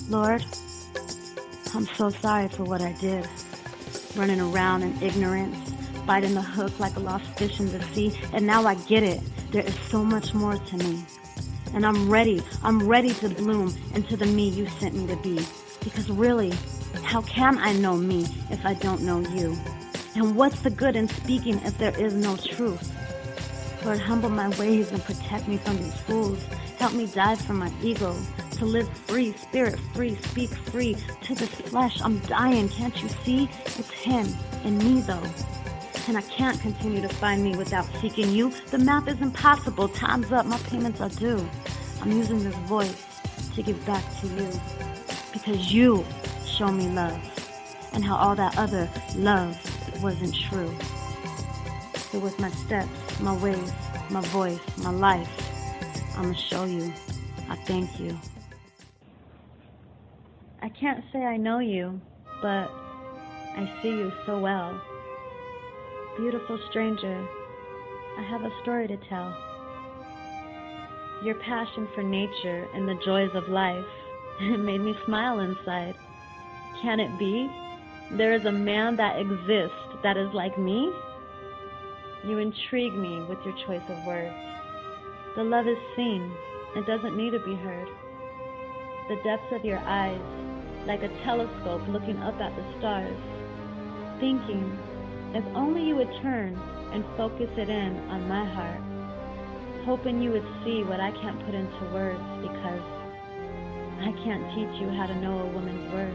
Lord, I'm so sorry for what I did. Running around in ignorance, biting the hook like a lost fish in the sea, and now I get it. There is so much more to me. And I'm ready to bloom into the me you sent me to be. Because really, how can I know me if I don't know you? And what's the good in speaking if there is no truth? Lord, humble my ways and protect me from these fools. Help me die from my ego, to live free, spirit free, speak free. To this flesh, I'm dying, can't you see? It's him and me though. And I can't continue to find me without seeking you. The math is impossible, time's up, my payments are due. I'm using this voice to give back to you. Because you show me love, and how all that other love wasn't true. So with my steps, my ways, my voice, my life, I'ma show you. I thank you. I can't say I know you, but I see you so well. Beautiful stranger, I have a story to tell. Your passion for nature and the joys of life made me smile inside. Can it be? There is a man that exists that is like me? You intrigue me with your choice of words. The love is seen, it doesn't need to be heard. The depths of your eyes, like a telescope looking up at the stars, thinking, if only you would turn and focus it in on my heart, hoping you would see what I can't put into words because I can't teach you how to know a woman's worth.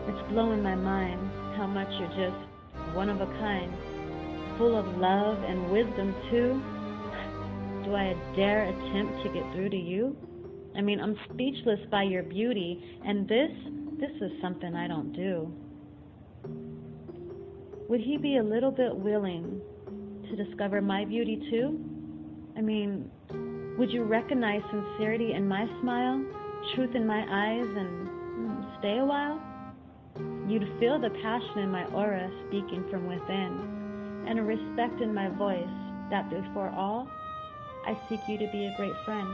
It's blowing my mind how much you're just one of a kind, full of love and wisdom too. Do I dare attempt to get through to you? I mean, I'm speechless by your beauty, and this is something I don't do. Would he be a little bit willing to discover my beauty too? I mean, would you recognize sincerity in my smile, truth in my eyes, and stay a while? You'd feel the passion in my aura speaking from within, and a respect in my voice that before all, I seek you to be a great friend.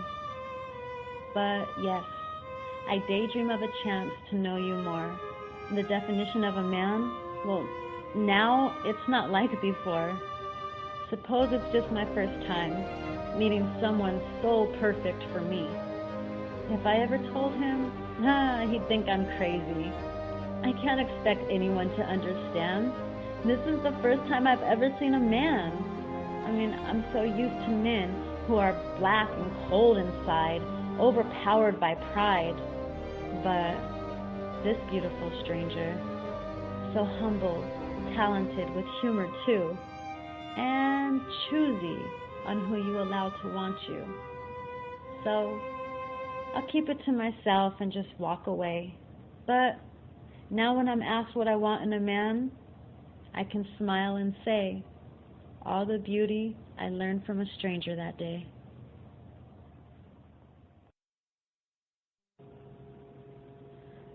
But yes, I daydream of a chance to know you more. The definition of a man, well, now it's not like before. Suppose it's just my first time meeting someone so perfect for me. If I ever told him, he'd think I'm crazy. I can't expect anyone to understand. This is the first time I've ever seen a man. I mean, I'm so used to men who are black and cold inside, overpowered by pride. But this beautiful stranger, so humble, talented, with humor too, and choosy on who you allow to want you. So I'll keep it to myself and just walk away. But now when I'm asked what I want in a man, I can smile and say, all the beauty I learned from a stranger that day.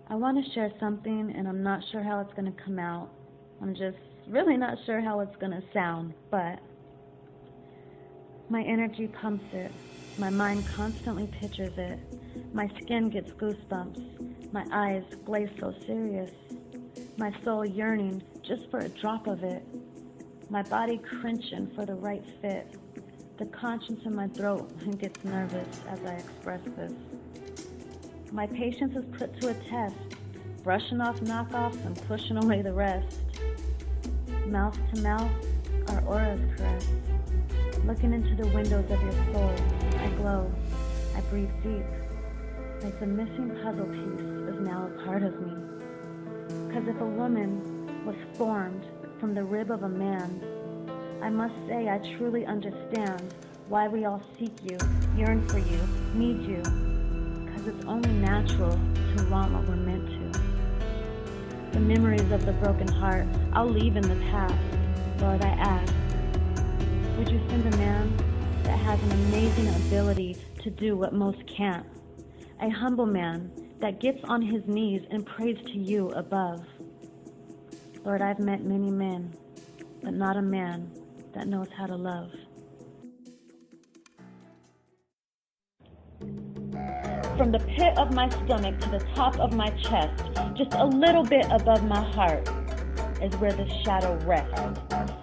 I want to share something, and I'm not sure how it's going to come out. I'm just really not sure how it's going to sound, but my energy pumps it. My mind constantly pictures it. My skin gets goosebumps. My eyes glaze so serious. My soul yearning just for a drop of it. My body cringing for the right fit. The conscience in my throat gets nervous as I express this. My patience is put to a test, brushing off knockoffs and pushing away the rest. Mouth to mouth, our auras caress. Looking into the windows of your soul, I glow, I breathe deep. Like the missing puzzle piece is now a part of me. 'Cause if a woman was formed from the rib of a man, I must say I truly understand why we all seek you, yearn for you, need you. 'Cause it's only natural to want what we're meant to. The memories of the broken heart, I'll leave in the past. Lord, I ask, would you send a man that has an amazing ability to do what most can't? A humble man that gets on his knees and prays to you above. Lord, I've met many men, but not a man that knows how to love. from the pit of my stomach to the top of my chest, just a little bit above my heart, is where the shadow rests.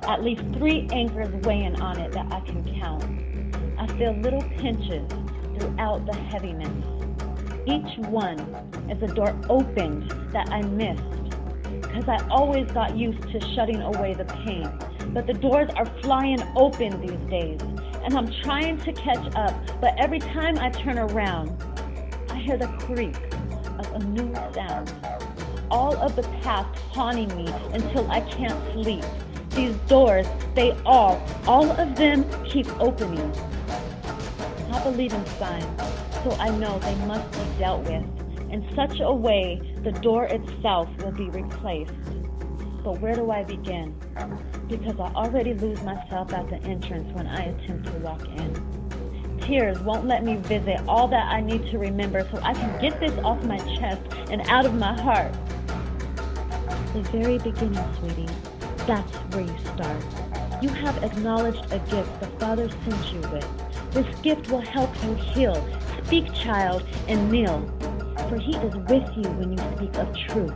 At least 3 anchors weighing on it that I can count. I feel little pinches throughout the heaviness. Each one is a door opened that I missed, because I always got used to shutting away the pain. But the doors are flying open these days, and I'm trying to catch up, but every time I turn around, I hear the creak of a new sound. All of the past haunting me until I can't sleep. These doors, they all of them keep opening. I believe in signs, so I know they must be dealt with. In such a way, the door itself will be replaced. But where do I begin? Because I already lose myself at the entrance when I attempt to walk in. Tears won't let me visit all that I need to remember so I can get this off my chest and out of my heart. The very beginning, sweetie, that's where you start. You have acknowledged a gift the Father sent you with. This gift will help you heal. Speak, child, and kneel, for He is with you when you speak of truth.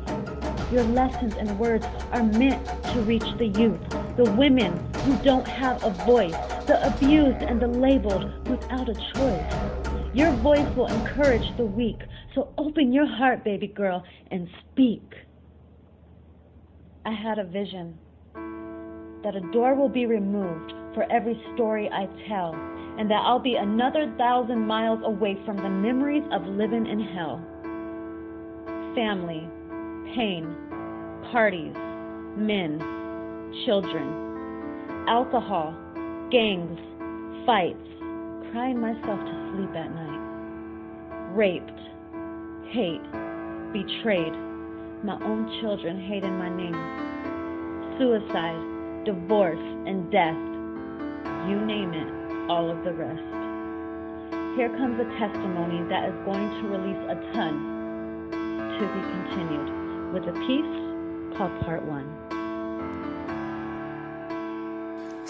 Your lessons and words are meant to reach the youth, the women who don't have a voice, the abused and the labeled without a choice. Your voice will encourage the weak, so open your heart, baby girl, and speak. I had a vision that a door will be removed for every story I tell, and that I'll be another 1,000 miles away from the memories of living in hell. Family, pain, parties, men, children, alcohol, gangs, fights, crying myself to sleep at night. Raped, hate, betrayed, my own children hating my name. Suicide, divorce, and death. You name it, all of the rest. Here comes a testimony that is going to release a ton, to be continued, with a piece called Part 1.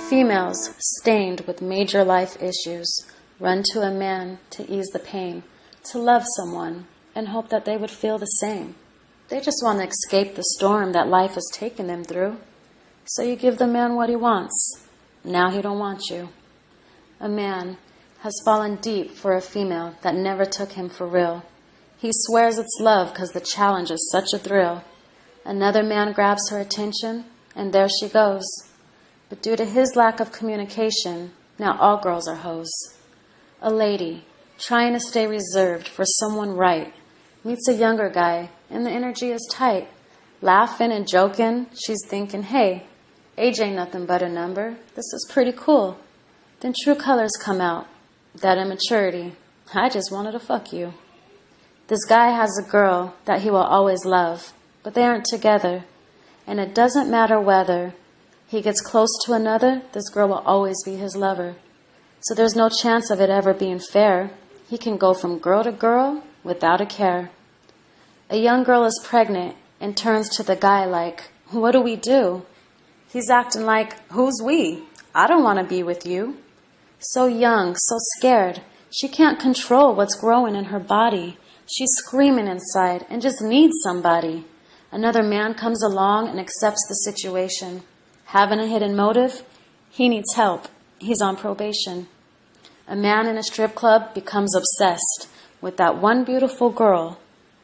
Females stained with major life issues run to a man to ease the pain, to love someone, and hope that they would feel the same. They just want to escape the storm that life has taken them through. So you give the man what he wants. Now he don't want you. A man has fallen deep for a female that never took him for real. He swears it's love because the challenge is such a thrill. Another man grabs her attention, and there she goes. But due to his lack of communication, now all girls are hoes. A lady, trying to stay reserved for someone right, meets a younger guy, and the energy is tight. Laughing and joking, she's thinking, hey, age ain't nothing but a number. This is pretty cool. Then true colors come out. That immaturity. I just wanted to fuck you. This guy has a girl that he will always love, but they aren't together. And it doesn't matter whether he gets close to another, this girl will always be his lover. So there's no chance of it ever being fair. He can go from girl to girl without a care. A young girl is pregnant and turns to the guy like, what do we do? He's acting like, who's we? I don't want to be with you. So young, so scared. She can't control what's growing in her body. She's screaming inside and just needs somebody. Another man comes along and accepts the situation. Having a hidden motive? He needs help. He's on probation. A man in a strip club becomes obsessed with that one beautiful girl.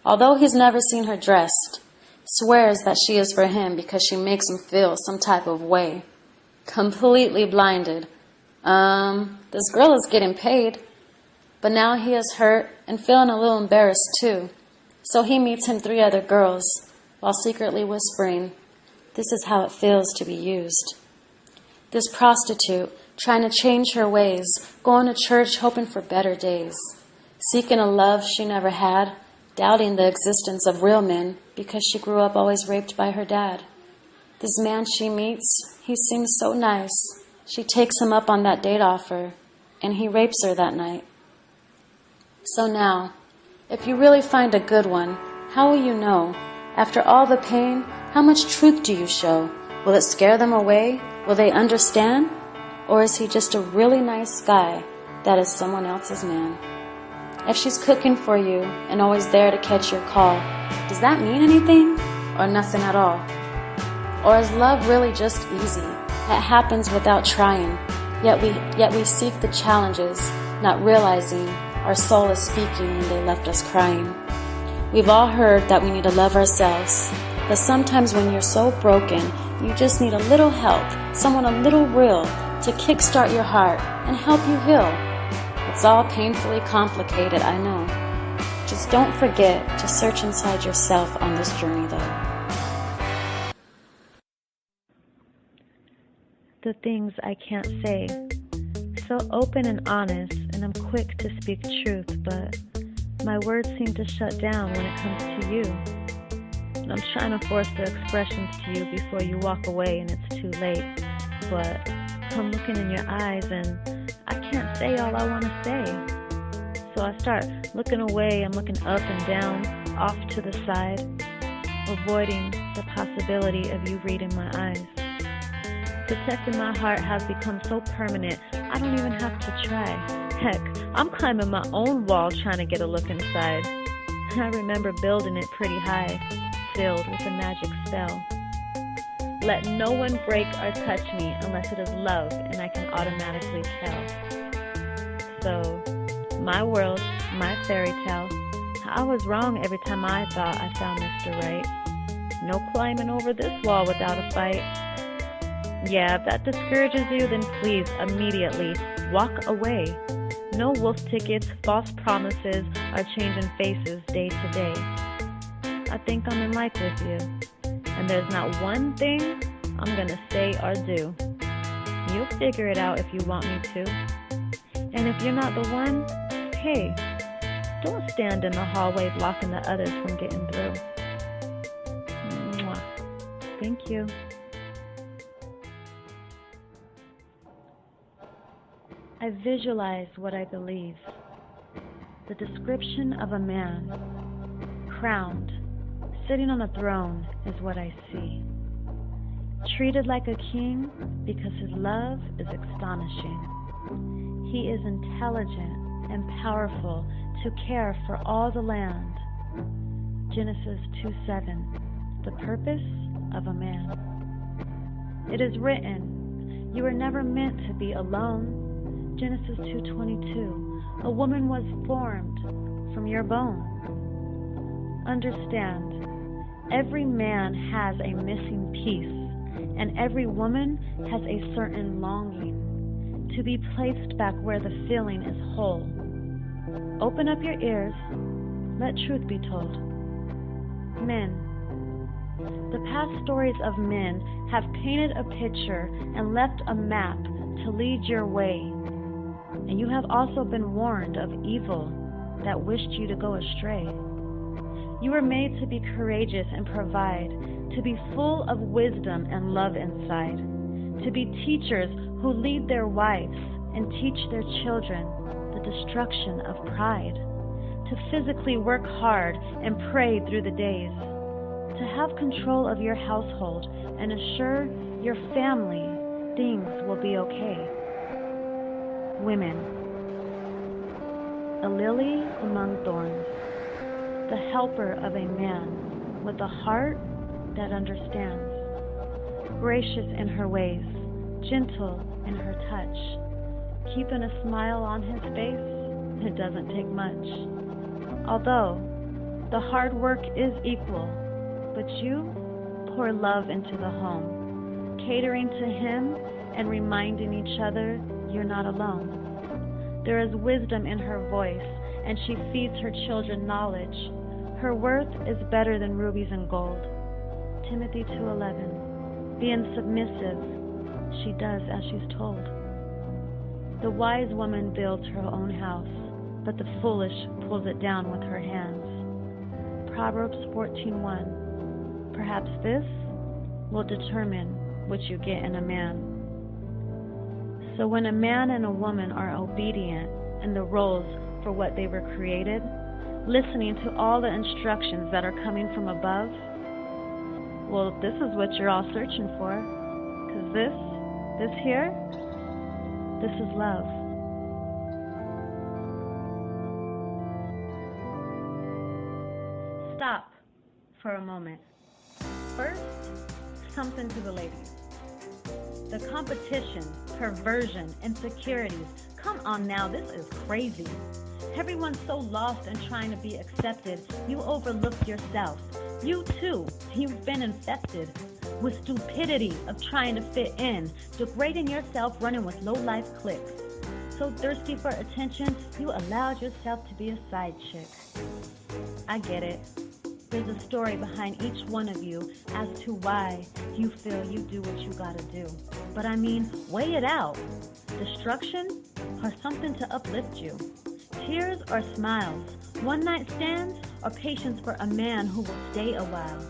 Although he's never seen her dressed, swears that she is for him because she makes him feel some type of way. Completely blinded. This girl is getting paid. But now he is hurt and feeling a little embarrassed too. So he meets him 3 other girls while secretly whispering, this is how it feels to be used. This prostitute, trying to change her ways, going to church hoping for better days, seeking a love she never had, doubting the existence of real men because she grew up always raped by her dad. This man she meets, he seems so nice. She takes him up on that date offer, and he rapes her that night. So now, if you really find a good one, how will you know? After all the pain, how much truth do you show? Will it scare them away? Will they understand? Or is he just a really nice guy that is someone else's man? If she's cooking for you and always there to catch your call, does that mean anything or nothing at all? Or is love really just easy? It happens without trying, yet we seek the challenges, not realizing our soul is speaking when they left us crying. We've all heard that we need to love ourselves, but sometimes when you're so broken, you just need a little help, someone a little real, to kickstart your heart and help you heal. It's all painfully complicated, I know. Just don't forget to search inside yourself on this journey, though. The things I can't say. So open and honest, and I'm quick to speak truth, but my words seem to shut down when it comes to you. And I'm trying to force the expressions to you before you walk away and it's too late. But I'm looking in your eyes and I can't say all I want to say. So I start looking away, I'm looking up and down, off to the side, avoiding the possibility of you reading my eyes. Protecting my heart has become so permanent, I don't even have to try. Heck, I'm climbing my own wall trying to get a look inside. I remember building it pretty high, filled with a magic spell. Let no one break or touch me unless it is love, and I can automatically tell. So, my world, my fairy tale. I was wrong every time I thought I found Mr. Right. No climbing over this wall without a fight. Yeah, if that discourages you, then please, immediately, walk away. No wolf tickets, false promises, or changing faces day to day. I think I'm in life with you, and there's not one thing I'm gonna say or do. You'll figure it out if you want me to. And if you're not the one, hey, don't stand in the hallway blocking the others from getting through. Mwah. Thank you. I visualize what I believe. The description of a man, crowned, sitting on a throne is what I see. Treated like a king because his love is astonishing. He is intelligent and powerful to care for all the land. Genesis 2:7, the purpose of a man. It is written, you were never meant to be alone. Genesis 2:22, a woman was formed from your bone. Understand, every man has a missing piece, and every woman has a certain longing to be placed back where the feeling is whole. Open up your ears, let truth be told. Men. The past stories of men have painted a picture and left a map to lead your way. And you have also been warned of evil that wished you to go astray. You were made to be courageous and provide, to be full of wisdom and love inside, to be teachers who lead their wives and teach their children the destruction of pride, to physically work hard and pray through the days, to have control of your household and assure your family things will be okay. Women. A lily among thorns, the helper of a man with a heart that understands, gracious in her ways, gentle in her touch, keeping a smile on his face, it doesn't take much. Although the hard work is equal, but you pour love into the home, catering to him and reminding each other you're not alone. There is wisdom in her voice, and she feeds her children knowledge. Her worth is better than rubies and gold. Timothy 2:11. Being submissive, she does as she's told. The wise woman builds her own house, but the foolish pulls it down with her hands. Proverbs 14:1. Perhaps this will determine what you get in a man. So when a man and a woman are obedient in the roles for what they were created, listening to all the instructions that are coming from above, well, this is what you're all searching for. Because this here, this is love. for a moment. First, something to the ladies. The competition, perversion, insecurities. Come on now, this is crazy. Everyone's so lost in trying to be accepted, you overlook yourself. You too, you've been infested with stupidity of trying to fit in, degrading yourself, running with low-life clicks. So thirsty for attention, you allowed yourself to be a side chick. I get it. There's a story behind each one of you as to why you feel you do what you gotta do. But I mean, weigh it out. Destruction or something to uplift you? Tears or smiles? One-night stands or patience for a man who will stay a while?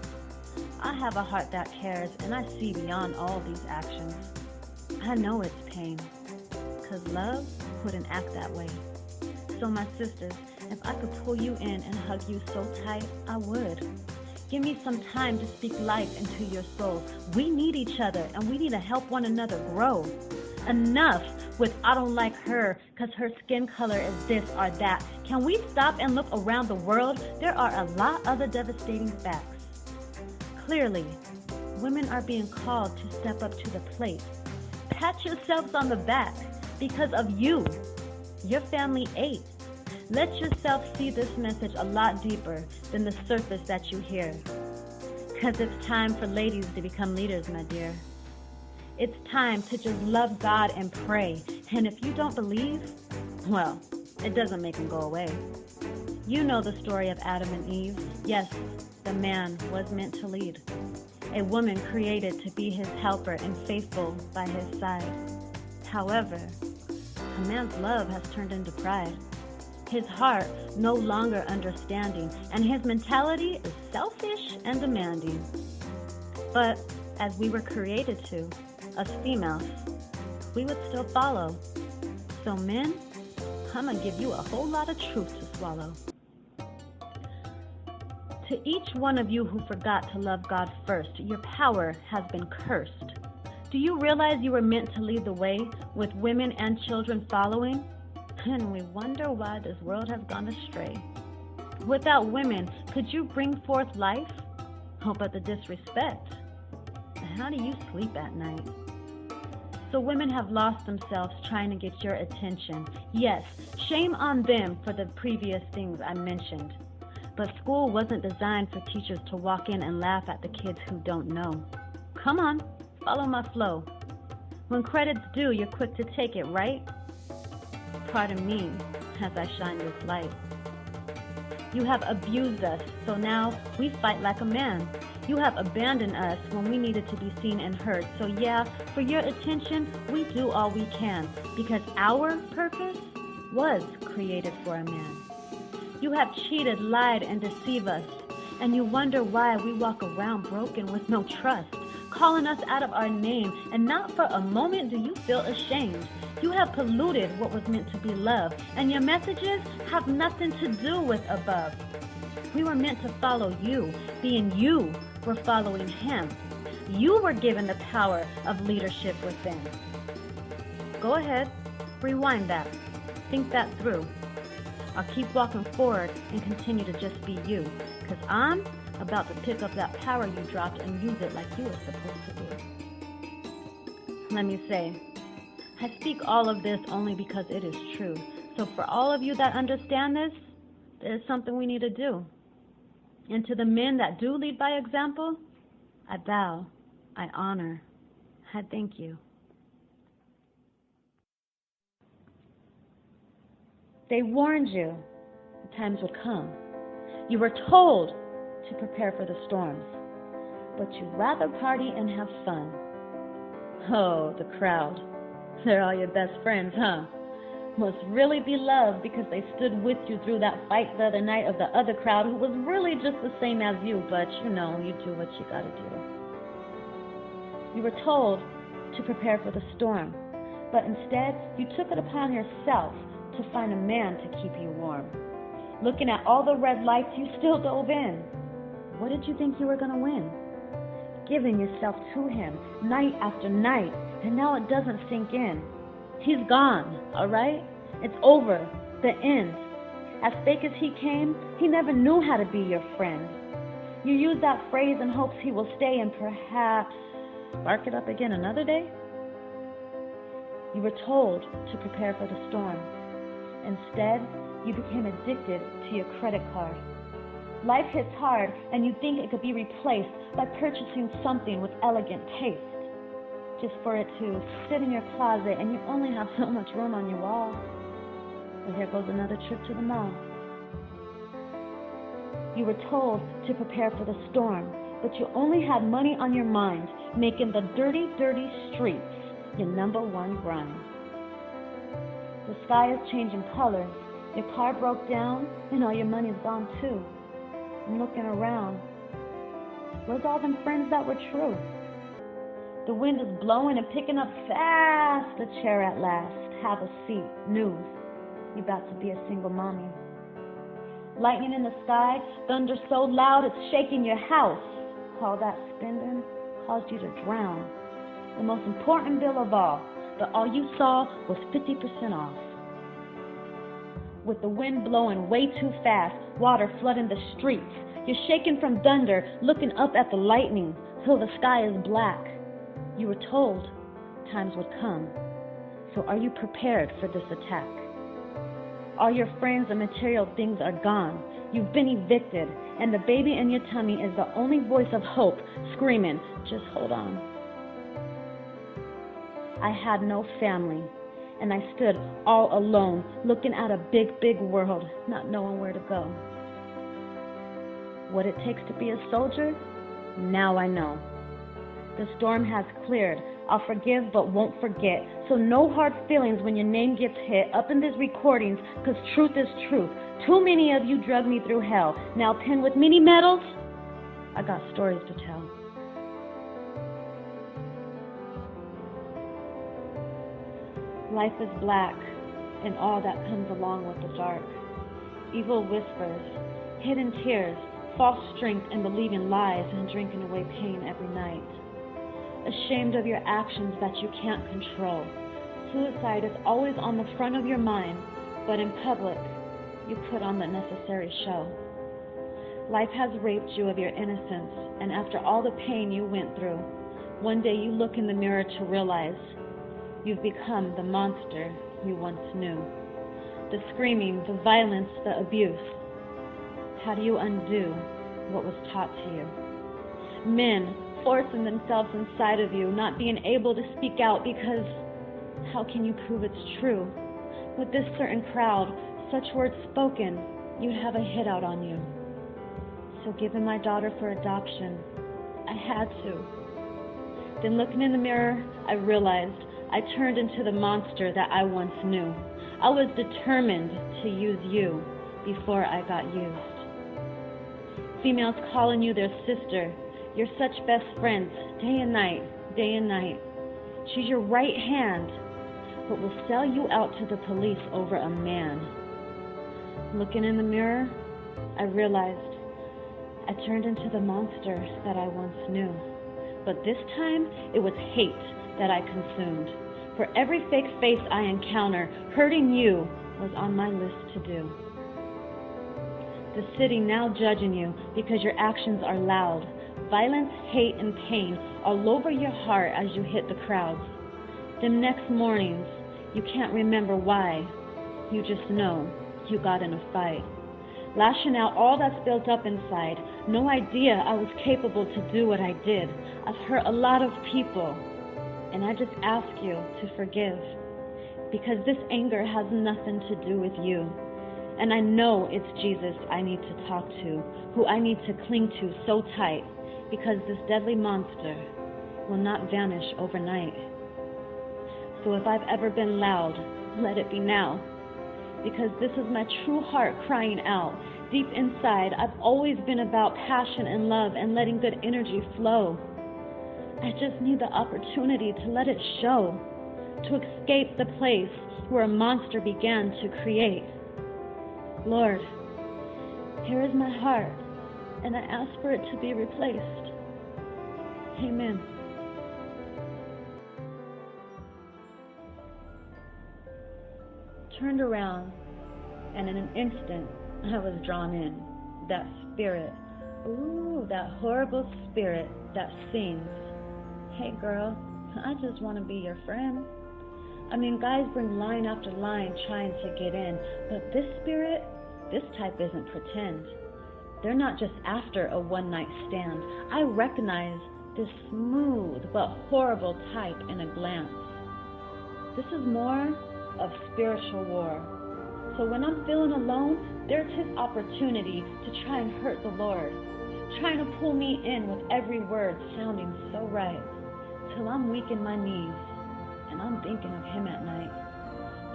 I have a heart that cares, and I see beyond all these actions. I know it's pain, 'cause love wouldn't act that way. So my sisters, if I could pull you in and hug you so tight, I would. Give me some time to speak life into your soul. We need each other, and we need to help one another grow. Enough with I don't like her because her skin color is this or that. Can we stop and look around the world? There are a lot of the devastating facts. Clearly, women are being called to step up to the plate. Pat yourselves on the back because of you. Your family ate. Let yourself see this message a lot deeper than the surface that you hear. Because it's time for ladies to become leaders, my dear. It's time to just love God and pray. And if you don't believe, well, it doesn't make them go away. You know the story of Adam and Eve. Yes, the man was meant to lead. A woman created to be his helper and faithful by his side. However, a man's love has turned into pride. His heart no longer understanding, and his mentality is selfish and demanding. But as we were created to, us females, we would still follow. So men, I'm gonna give you a whole lot of truth to swallow. To each one of you who forgot to love God first, your power has been cursed. Do you realize you were meant to lead the way with women and children following? And we wonder why this world has gone astray. Without women, could you bring forth life? Oh, but the disrespect. How do you sleep at night? So women have lost themselves trying to get your attention. Yes, shame on them for the previous things I mentioned. But school wasn't designed for teachers to walk in and laugh at the kids who don't know. Come on, follow my flow. When credit's due, you're quick to take it, right? Pardon me as I shine this light. You have abused us, so now we fight like a man. You have abandoned us when we needed to be seen and heard. So yeah, for your attention, we do all we can because our purpose was created for a man. You have cheated, lied, and deceived us, and you wonder why we walk around broken with no trust, calling us out of our name, and not for a moment do you feel ashamed. You have polluted what was meant to be love, and your messages have nothing to do with above. We were meant to follow you, being you were following him. You were given the power of leadership within. Go ahead, rewind that, think that through. I'll keep walking forward and continue to just be you, because I'm about to pick up that power you dropped and use it like you were supposed to do. Let me say, I speak all of this only because it is true. So for all of you that understand this, there's something we need to do. And to the men that do lead by example, I bow, I honor, I thank you. They warned you the times would come. You were told to prepare for the storms, but you'd rather party and have fun. Oh, the crowd. They're all your best friends, huh? Must really be loved because they stood with you through that fight the other night of the other crowd who was really just the same as you, but you know, you do what you gotta do. You were told to prepare for the storm, but instead you took it upon yourself to find a man to keep you warm. Looking at all the red lights, you still dove in. What did you think you were gonna win? Giving yourself to him night after night, and now it doesn't sink in. He's gone, all right? It's over, the end. As fake as he came, he never knew how to be your friend. You use that phrase in hopes he will stay and perhaps spark it up again another day. You were told to prepare for the storm. Instead, you became addicted to your credit card. Life hits hard and you think it could be replaced by purchasing something with elegant taste, just for it to sit in your closet and you only have so much room on your wall. Well, here goes another trip to the mall. You were told to prepare for the storm, but you only had money on your mind, making the dirty, dirty streets your number one grind. The sky is changing colors. Your car broke down and all your money's gone too. I'm looking around. Where's all them friends that were true? The wind is blowing and picking up fast. A chair at last. Have a seat. News. You about to be a single mommy. Lightning in the sky. Thunder so loud it's shaking your house. All that spending caused you to drown. The most important bill of all. But all you saw was 50% off. With the wind blowing way too fast, water flooding the streets. You're shaking from thunder, looking up at the lightning till the sky is black. You were told times would come. So are you prepared for this attack? All your friends and material things are gone. You've been evicted, and the baby in your tummy is the only voice of hope screaming, just hold on. I had no family, and I stood all alone, looking at a big, big world, not knowing where to go. What it takes to be a soldier? Now I know. The storm has cleared. I'll forgive but won't forget. So no hard feelings when your name gets hit up in these recordings, because truth is truth. Too many of you drug me through hell. Now pinned with many medals, I got stories to tell. Life is black, and all that comes along with the dark. Evil whispers, hidden tears, false strength, and believing lies and drinking away pain every night. Ashamed of your actions that you can't control. Suicide is always on the front of your mind, but in public, you put on the necessary show. Life has raped you of your innocence, and after all the pain you went through, one day you look in the mirror to realize you've become the monster you once knew. The screaming, the violence, the abuse. How do you undo what was taught to you? Men forcing themselves inside of you, not being able to speak out because how can you prove it's true? With this certain crowd, such words spoken, you'd have a hit out on you. So giving my daughter for adoption, I had to. Then looking in the mirror, I realized I turned into the monster that I once knew. I was determined to use you before I got used. Females calling you their sister. You're such best friends, day and night, day and night. She's your right hand, but will sell you out to the police over a man. Looking in the mirror, I realized I turned into the monster that I once knew. But this time, it was hate that I consumed. For every fake face I encounter, hurting you was on my list to do. The city now judging you because your actions are loud. Violence, hate, and pain all over your heart as you hit the crowds. Them next mornings, you can't remember why. You just know you got in a fight. Lashing out all that's built up inside. No idea I was capable to do what I did. I've hurt a lot of people. And I just ask you to forgive. Because this anger has nothing to do with you. And I know it's Jesus I need to talk to, who I need to cling to so tight. Because this deadly monster will not vanish overnight. So if I've ever been loud, let it be now. Because this is my true heart crying out. Deep inside, I've always been about passion and love and letting good energy flow. I just need the opportunity to let it show, to escape the place where a monster began to create. Lord, here is my heart, and I ask for it to be replaced. Amen. Turned around, and in an instant, I was drawn in. That spirit Ooh, that horrible spirit that sings. Hey girl, I just want to be your friend. I mean, guys bring line after line trying to get in, but this spirit, this type isn't pretend. They're not just after a one-night stand. I recognize this smooth but horrible type in a glance. This is more of spiritual war. So when I'm feeling alone, there's his opportunity to try and hurt the Lord, trying to pull me in with every word sounding so right, till I'm weak in my knees, and I'm thinking of him at night,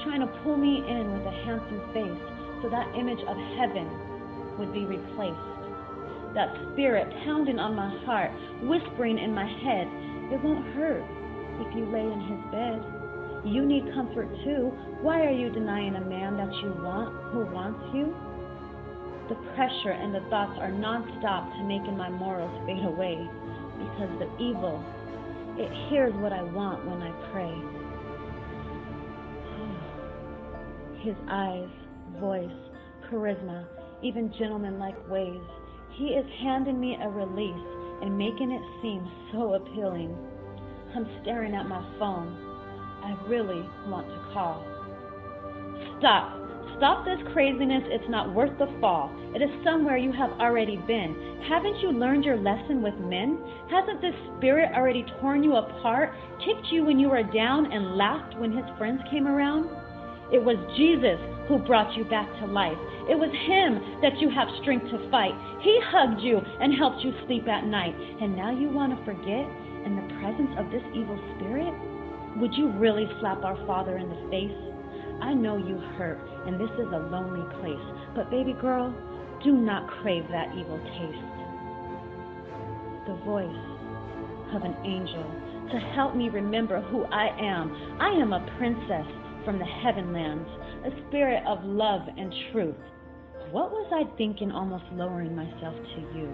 trying to pull me in with a handsome face so that image of heaven would be replaced. That spirit pounding on my heart, whispering in my head, it won't hurt if you lay in his bed. You need comfort too. Why are you denying a man that you want, who wants you? The pressure and the thoughts are non-stop to making my morals fade away, because the evil, it hears what I want when I pray. His eyes, voice, charisma, even gentleman-like ways. He is handing me a release and making it seem so appealing. I'm staring at my phone. I really want to call. Stop. Stop this craziness. It's not worth the fall. It is somewhere you have already been. Haven't you learned your lesson with men? Hasn't this spirit already torn you apart, kicked you when you were down, and laughed when his friends came around? It was Jesus who brought you back to life. It was him that you have strength to fight. He hugged you and helped you sleep at night. And now you want to forget in the presence of this evil spirit? Would you really slap our Father in the face? I know you hurt, and this is a lonely place. But baby girl, do not crave that evil taste. The voice of an angel to help me remember who I am. I am a princess from the heavenlands, a spirit of love and truth. What was I thinking, almost lowering myself to you?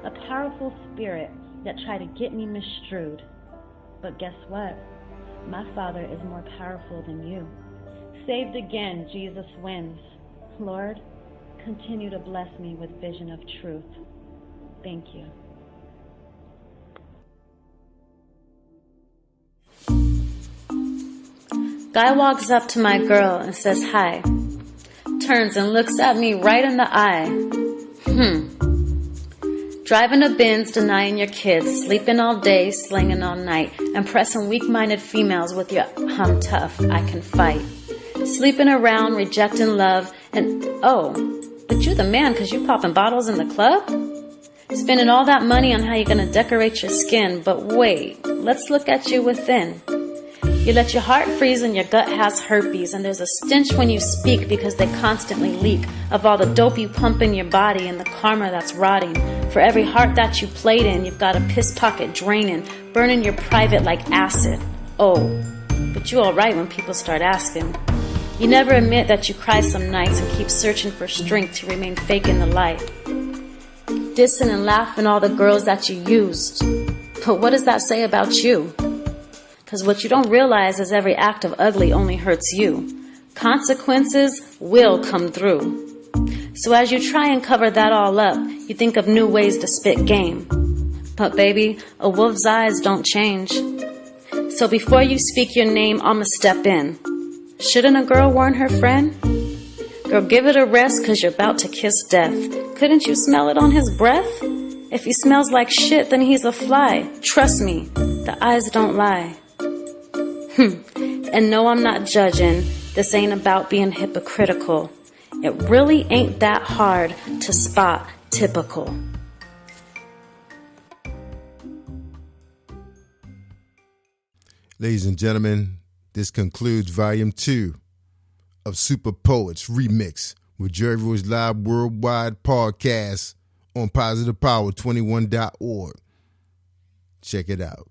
A powerful spirit that tried to get me misstrued. But guess what? My Father is more powerful than you. Saved again, Jesus wins. Lord, continue to bless me with vision of truth. Thank you. Guy walks up to my girl and says hi. Turns and looks at me right in the eye. Driving a Benz, denying your kids, sleeping all day, slinging all night, impressing weak-minded females with your I'm tough, I can fight. Sleeping around, rejecting love, and oh, but you the man because you popping bottles in the club? Spending all that money on how you're going to decorate your skin, but wait, let's look at you within. You let your heart freeze and your gut has herpes, and there's a stench when you speak because they constantly leak of all the dope you pump in your body and the karma that's rotting. For every heart that you played in, you've got a piss pocket draining, burning your private like acid. Oh, but you alright when people start asking. You never admit that you cry some nights and keep searching for strength to remain fake in the light. Dissing and laughing all the girls that you used. But what does that say about you? Because what you don't realize is every act of ugly only hurts you. Consequences will come through. So as you try and cover that all up, you think of new ways to spit game. But baby, a wolf's eyes don't change. So before you speak your name, I'ma step in. Shouldn't a girl warn her friend? Girl, give it a rest cause you're about to kiss death. Couldn't you smell it on his breath? If he smells like shit, then he's a fly. Trust me, the eyes don't lie. And no, I'm not judging. This ain't about being hypocritical. It really ain't that hard to spot typical. Ladies and gentlemen, this concludes Volume 2 of Super Poets Remix with Jerry Roy's live worldwide podcast on positivepower21.org. Check it out.